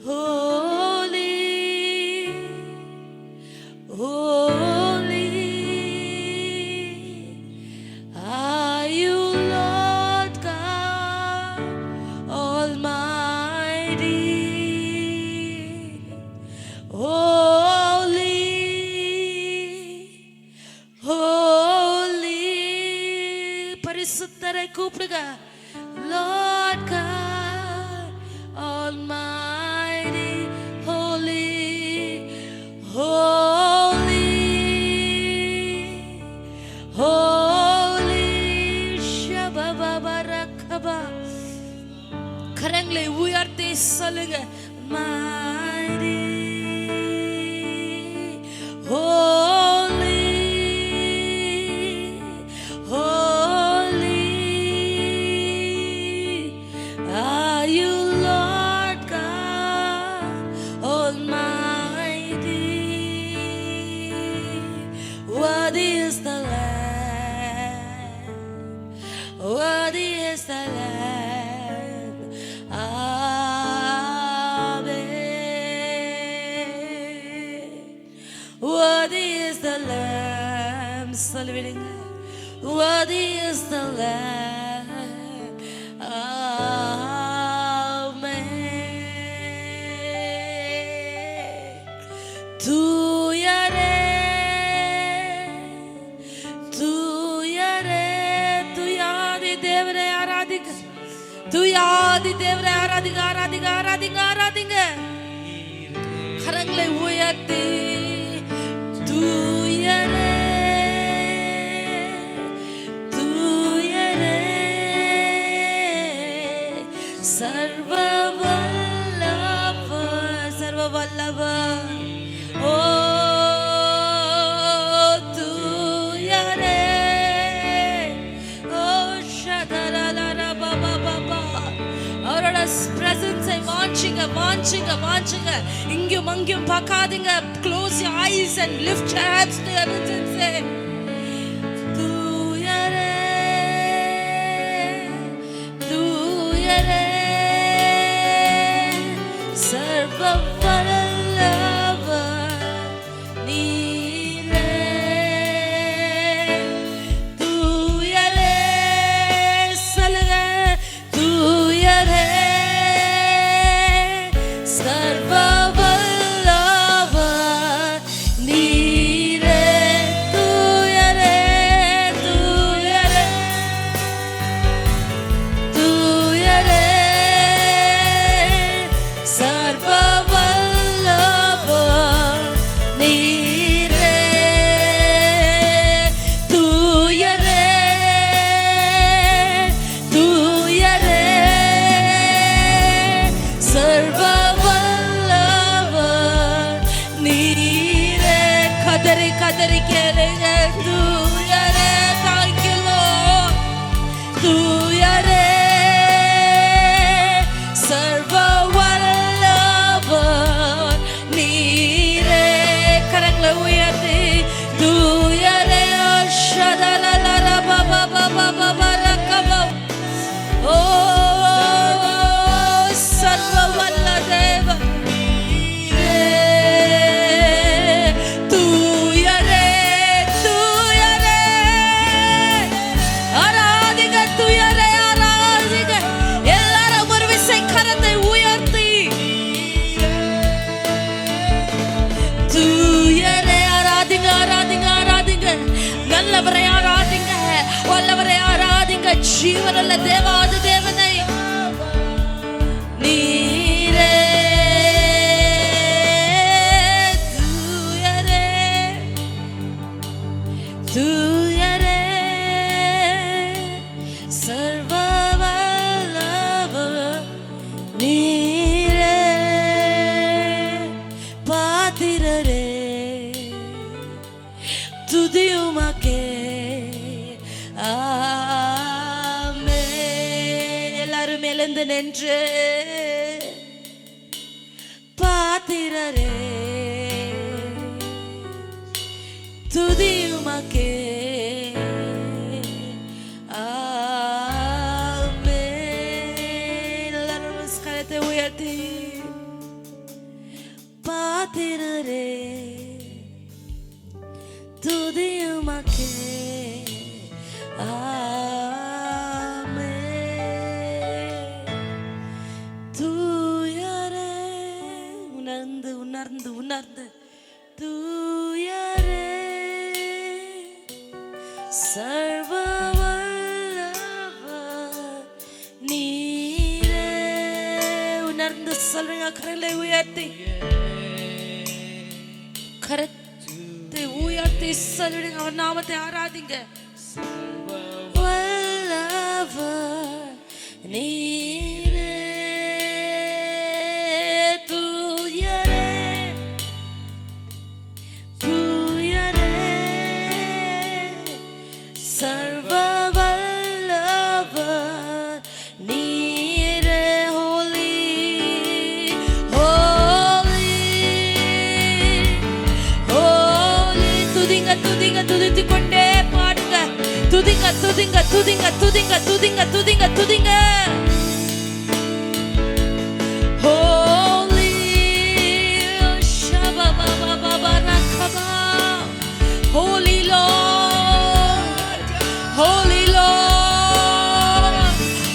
holy, holy are you, Lord God Almighty. Holy, holy, பரிசுத்தரை கூப்பிடுங்க. Lord God Almighty, holy, holy, holy, ஷபபபரக்கபா. கரங்களை உயர்த்தி சொல்லுங்க. Mighty, holy, holy are you, Lord God Almighty. Worthy is the Lamb, worthy is the Lamb. Amen. Worthy is the Lamb. சொல்லுவீங்க. Worthy is the Lamb. Amen. தூயரே, தூயரே, தூயாதி தேவனை ஆராதிங்க. தூயாதி தேவனை ஆராதிங்க, ஆராதிங்க, ஆராதிங்க, ஆராதிங்க. கரங்களை உயர்த்தி தூயரே, தூயரே, சர்வ வல்லவர், சர்வ வல்லவர். ஓ தூயரே, ஓ ஷதரலரபபபபா. அவரோட பிரசன்ஸை வாஞ்சிங்க, வாஞ்சிங்க, வாஞ்சிங்க. இங்கும் அங்கும் பார்க்காதீங்க. Close your eyes and lift your hands to heaven and say, தூயரே, தூயரே, சர்வ வல்லவர் நீரே. தூயரே, சொல்லுங்க. தூயரே, சர்வ வல்லவர் நீரே. தூயரே, தூயரே, தூயரே, சர்வ வல்லவர் நீரே. தூயரே, தூயரே, சர்வ வல்லவர் நீரே. கதறி கதறி கேளுங்க. தூயரே, thank you Lord. தூயரே, சர்வ வல்லவர் நீரே. கரங்களை உயர்த்தி தூயரே, ஷதலலரபபபபபரக்கபா. ஓ சர்வ வல்ல தேவன் நீரே. தூயரே, தூயரே, ஆராதிங்க. தூயரே, ஆராதிங்க. எல்லாரும் ஒரு விசை கரத்தை உயர்த்தி தூயரே ஆராதிங்க, ஆராதிங்க, ஆராதிங்க. நல்லவரை ஆராதிங்க, வல்லவரை ஆராதிங்க. ஜீவனுள்ள தேவாதி தேவனை நீரே. தூயரே, தூயரே, சர்வ வல்லவர் நீரே. பாத்திரரே, துதியுமக்கே. ஆமென். எல்லாரும் எழுந்து நின்று பாத்திரரே, துதியுமக்கே. ஆமென். எல்லாரும் கரத்தை உயர்த்தி பாத்திரரே துதியுமக்கே தூயரே உணர்ந்து உணர்ந்து உணர்ந்து தூயரே சர்வ வல்லவர் நீரே. உணர்ந்து சொல்றீங்க, கரங்களை உயர்த்தி கரத்தை உயர்த்தி சொல்லுங்க, அவர் நாமத்தை ஆராதிங்க. வல்லவர் நீரே தூயரே தூயரே சர்வ வல்லவர் நீரே. ஹோலி ஹோலி ஹோலி. துதிங்க துதிங்க துதித்து கொண்டே பாடுங்க. துதிங்க துதிங்க துதிங்க துதிங்க துதிங்க துதிங்க துதிங்க. ஹோலி ஷபபபபபரகபா. Holy lord, holy lord,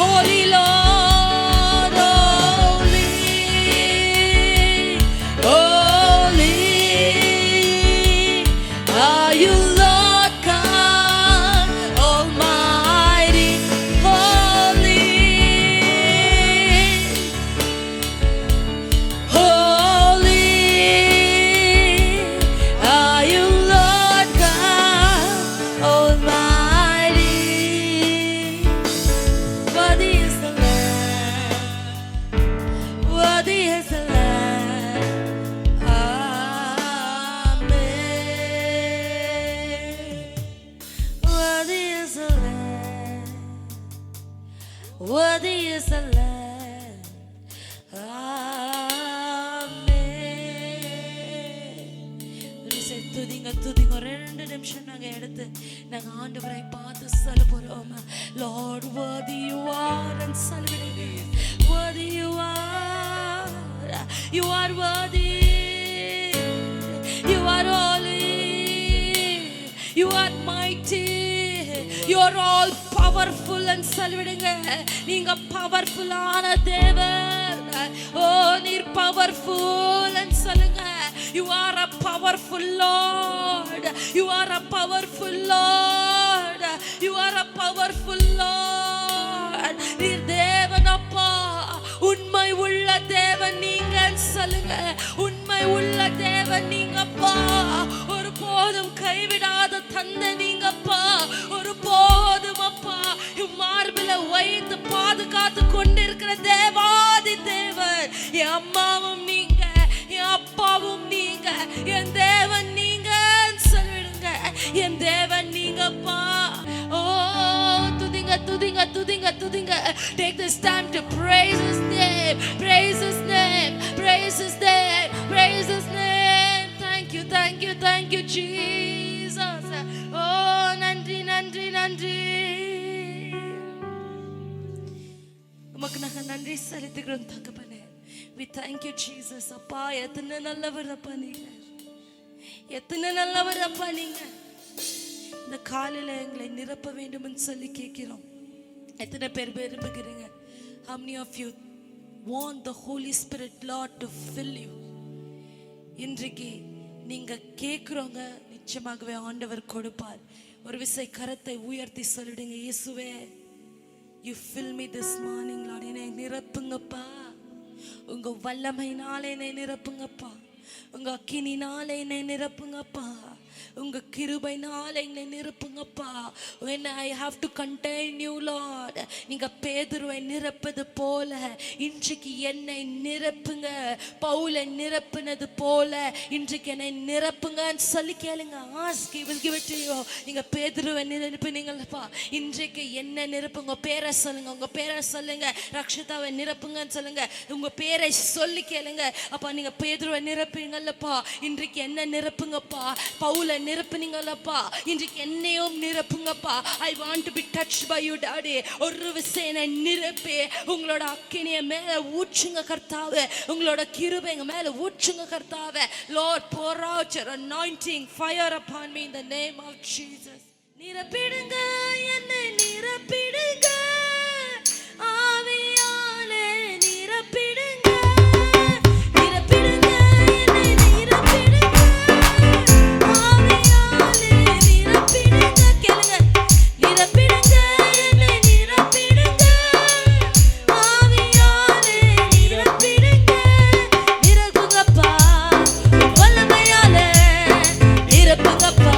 holy lord, holy holy. Are you Lord God Almighty, holy, holy. Are you Lord God Almighty? Worthy is the Lamb, worthy is the Lamb. Amen. Worthy is the Lamb, worthy is the Lamb. Amen. துதிங்க துதிங்க. ஒரு 2 நிமிஷம் நாங்க எடுத்து நாங்க ஆண்டவரை பார்த்து சொல்ல போறோம். Lord, worthy you are and சொல்லுங்க. Worthy you are, you are worthy, you are holy, you are mighty, you are all powerful and சொல்லுங்க. நீங்க பவர்ஃபுல்லான தேவன். ஓ நீர் பவர்ஃபுல் and சொல்லுங்க. You are a powerful Lord, you are a powerful Lord, you are a powerful Lord. நீர் தேவன் அப்பா, உண்மை உள்ள தேவன் நீங்க சொல்லுங்க. உண்மை உள்ள தேவன் நீங்கப்பா. ஒரு போதும் கைவிடாத தந்தை நீங்கப்பா. ஒரு போதும் அப்பா மார்பில வைத்து பாதுகாத்து கொண்டிருக்கிற தேவாதி தேவன். என் அம்மாவும் நீங்க, என் அப்பாவும் நீங்க, என் தேவன் நீங்க சொல்லிடுங்க. என் தேவன் நீங்கப்பா. ஓ துதிங்க துதிங்க துதிங்க துதிங்க. Take this time to praise his name, praise his name, praise his name, praise his name. Thank you, thank you, thank you Jesus. Oh நன்றி நன்றி நன்றி. உமக்கு நாங்க நன்றி செலுத்துகிறோம் தகப்பனே. We thank you Jesus. அப்பா எத்தனை நல்லவர் அப்பா நீங்க, எத்தனை நல்லவர் அப்பா நீங்க. இந்த காலையில எங்களை நிரப்ப வேண்டும்னு சொல்லி கேட்கிறோம். எத்தனை பேர் விரும்புகிறீங்க? How many of you want the Holy Spirit Lord to fill you? இன்றைக்கு நீங்க கேட்குறவங்க நிச்சயமாகவே ஆண்டவர் கொடுப்பார். ஒரு விசை கரத்தை உயர்த்தி சொல்லிடுங்க, இயேசுவே you fill me this morning Lord. என்னை நிரப்புங்கப்பா. உங்க வல்லமையினாலே என்னை நிரப்புங்கப்பா. உங்க அக்கினினாலே என்னை நிரப்புங்கப்பா. உங்க கிருபையினாலே என்னை நிரப்புங்கப்பா. when I have to contain you Lord. நீங்க பேதுருவை நிரப்பது போல இன்றைக்கு என்னை நிரப்புங்க. பவுலை நிரப்புனது போல இன்றைக்கு என்னை நிரப்புங்கன்னு சொல்லி கேளுங்க. ask, he will give it to you. நீங்க பேதுருவை நிரப்புனீங்கப்பா, இன்றைக்கு என்ன நிரப்புங்க. பேரை சொல்லுங்க, உங்க பேரை சொல்லுங்க. ரக்ஷிதாவை நிரப்புங்கன்னு சொல்லுங்க. உங்க பேரை சொல்லி கேளுங்க. அப்பா நீங்க பேதுருவை நிரப்புங்கல்லப்பா, இன்றைக்கு என்ன நிரப்புங்கப்பா. பவுல் சவுலை நிரப்புனீங்களப்பா, இன்றைக்கு என்னையும் நிரப்புங்கப்பா. I want to be touched by you daddy. ஒரு விசேனை நிரப்பி உங்களோட அக்கினியை மேல ஊற்றுங்க கர்த்தாவே, உங்களோட கிருபை எங்க மேல ஊற்றுங்க கர்த்தாவே. Lord, pour out your anointing fire upon me in the name of Jesus. நிரப்பிடுங்க என்னை நிரப்பிடுங்க, ஆவியாலே நிரப்பிடுங்க, நிரப்பிடுங்க என்னை நிரப்பிடுங்க, ஆவியாலே நிரப்பிடுங்க. கேளுங்க, நிரப்பிடுங்க என்னை நிரப்பிடுங்க, ஆவியாலே நிரப்பிடுங்க. நிரப்புங்கப்பா வல்லமையாலே, நிரப்புங்கப்பா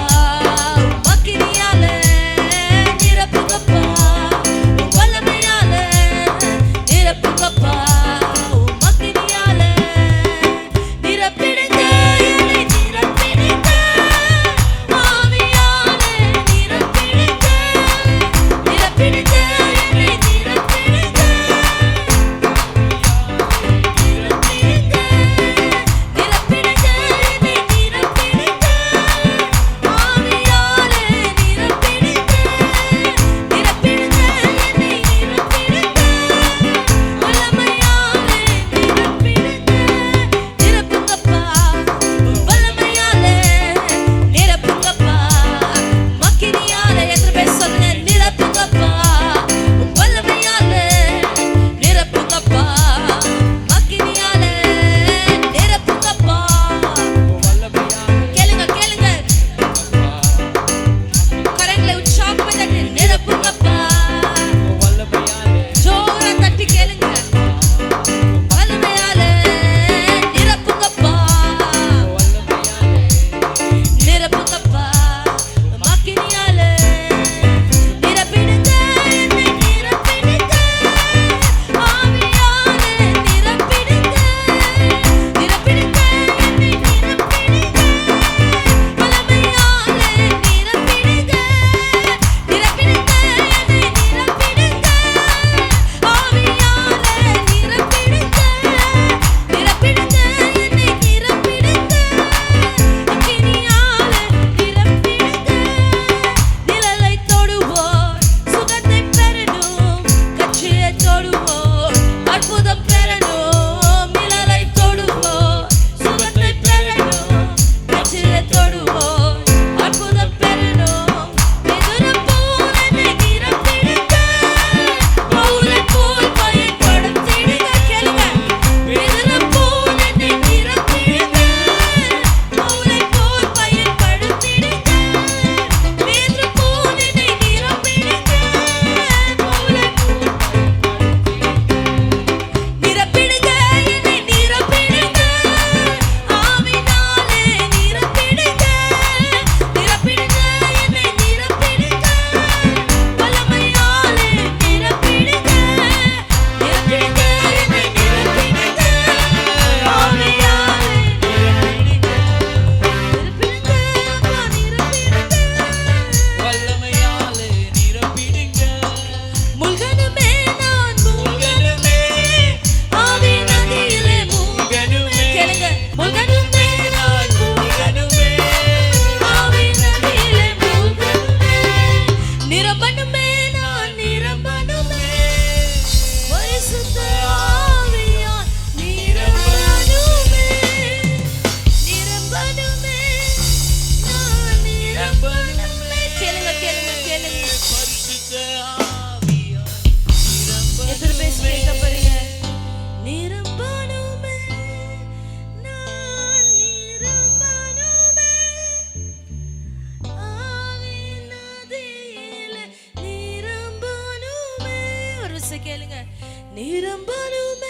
நிரம்பணுமே,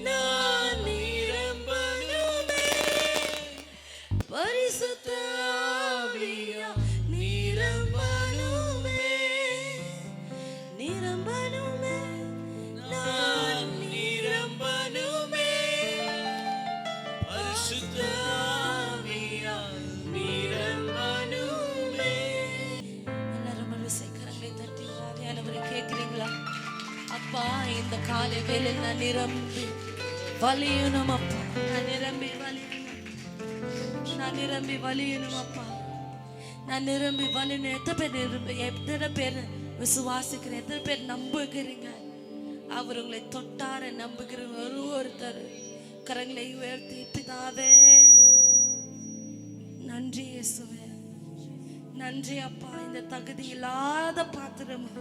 நான் நிரம்பணுமே, பரிசுத்த ஆவியா நிரம்பணுமே, நிரம்பணுமே, நான் நிரம்பணுமே, பரிசுத்த ஆவியா நிரம்பணுமே. எல்லாரும் மனசை கரங்களை தட்டி ஆவியானவரை கேட்கிறீங்களா? அப்பா, இந்த காலை வேளையில் நான் நிரம்பி வலியணும் அப்பா, நான் நிரம்பி வலியணும் அப்பா. நான் நிரம்பி வந்து எத்தனை பேர் விசுவாசிக்கிறேன், எத்தனை பேர் நம்புகிறீங்க? அவர் உங்களை தொட்டார நம்புகிற ஒருத்தர் கரங்களை உயர்த்தி, பிதாவே நன்றி இயேசுவே, நன்றி அப்பா, இந்த தகுதி இல்லாத பாத்திரமா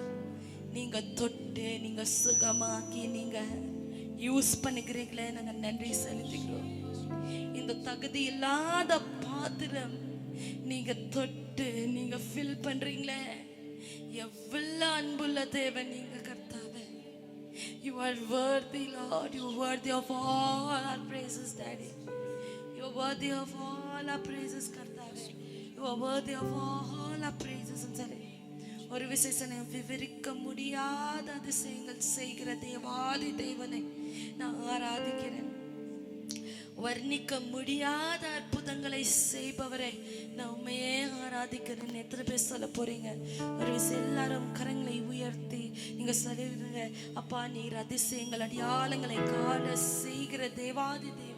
நீங்க தொட்டு நீங்க சுகமாக்கி நீங்க யூஸ் பண்ணிக்கிறீங்களே, நாங்க நன்றி செலுத்துகிறோம். இந்த தகுதி இல்லாத பாத்திரம் நீங்க தொட்டு நீங்க ஃபில் பண்றீங்களே, எவ்வளவு அன்புள்ள தேவன் நீங்க கர்த்தாவே. You are worthy Lord, you are worthy of all our praises Daddy, you are worthy of all our praises கர்த்தாவே, you are worthy of all our praises. சரி, ஒரு விசேஷனை விவரிக்க முடியாத அதிசயங்கள் செய்கிற தேவாதி தேவனை நான் ஆராதிக்கிறேன். வர்ணிக்க முடியாத அற்புதங்களை செய்பவரை நான் உண்மையே ஆராதிக்கிறேன். எத்தனை பேர் சொல்ல போறீங்க? ஒரு விஷயம் எல்லாரும் கரங்களை உயர்த்தி நீங்க சொல்லுங்க, அப்பா நீர் அதிசயங்கள் அடையாளங்களை காண செய்கிற தேவாதி தேவன்.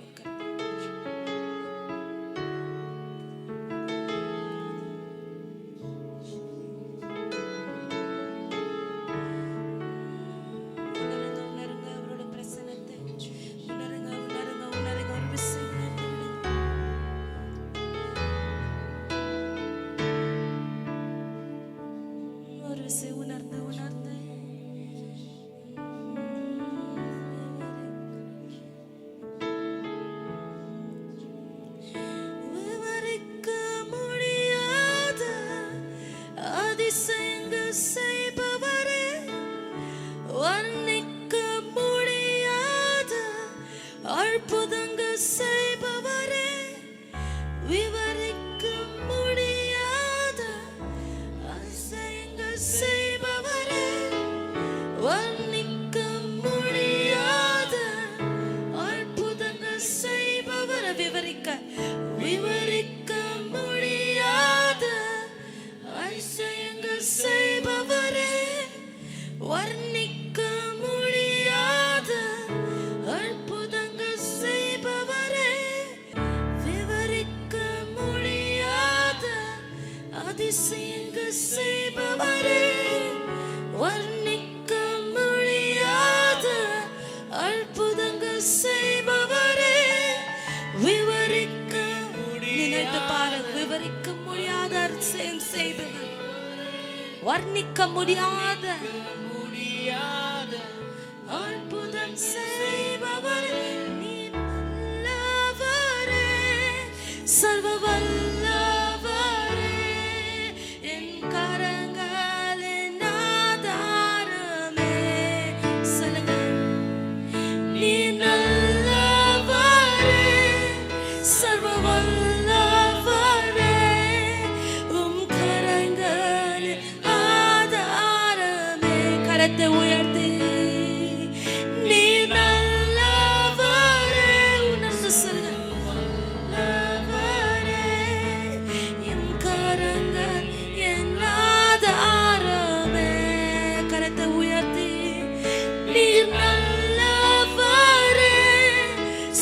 வர்ணிக்க முடியாத அற்புதம் செய்பவரே, நீ நல்லவரே, சர்வ வல்லவரே, என் கரங்களின் ஆதாரமே. சொல்லுங்க, நீ நல்லவரே, சர்வ வல்லவரே, உம் கரங்களின் ஆதாரமே. கரத்தை உயர்த்தி நீ நல்லவரே, உணர்ந்து சொல்லுங்க, நல்லவரே, என் கரங்கள் என் ஆதாரமே. கரத்தை உயர்த்தி நீ நல்லவரே,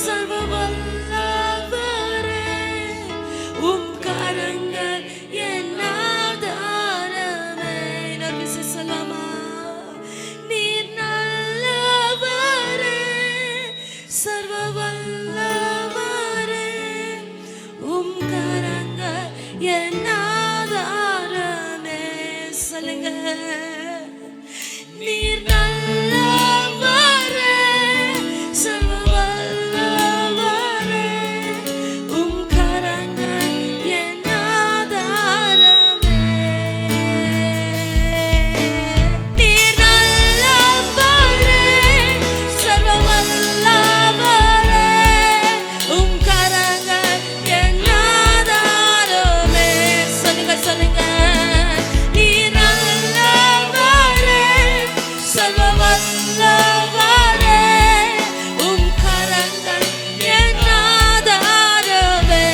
சர்வ வல்லவரே, உம் கரங்கள் என் ஆதாரமே. இன்னொரு விஷயம் சொல்லாமா? நீர் நல்லவரே, சர்வ வல்லவரே, உம் கரங்கள் என் ஆதாரமே. சொல்லுங்க, நீர் நல்லவரே, சர்வ வல்லவரே, உம் கரங்கள் என் ஆதாரமே. நீர் நல்லவரே, சர்வ வல்லவரே, உம் கரங்கள் என் ஆதாரமே. சொல்லுங்க, சொல்லுங்க, நீர் நல்லவரே, சர்வ வல்லவரே, உம் கரங்கள் என் ஆதாரமே.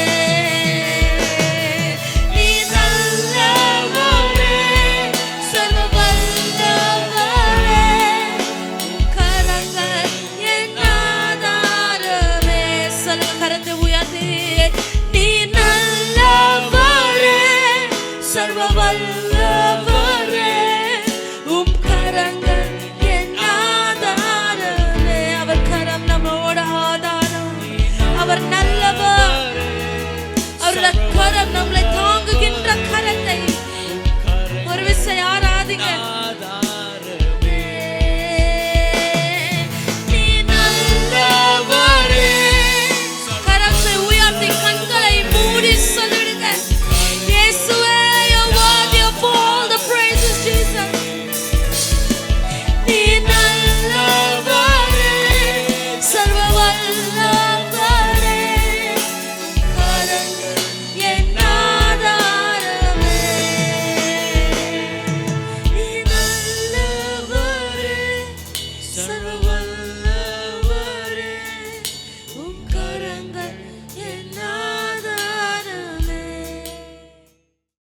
நீர் நல்லவரே, சர்வ வல்லவரே, உம் கரங்கள் என் ஆதாரமே. சொல்லுங்க, கரத்தை உயர்த்தி நீர் நல்லவரே, சர்வ வல்லவரே, உம் கரங்கள் என் ஆதாரமே. அவர் கரம் நம்மோட ஆதாரம். அவர் நல்லவர். அவருடைய கரம் நம்மளை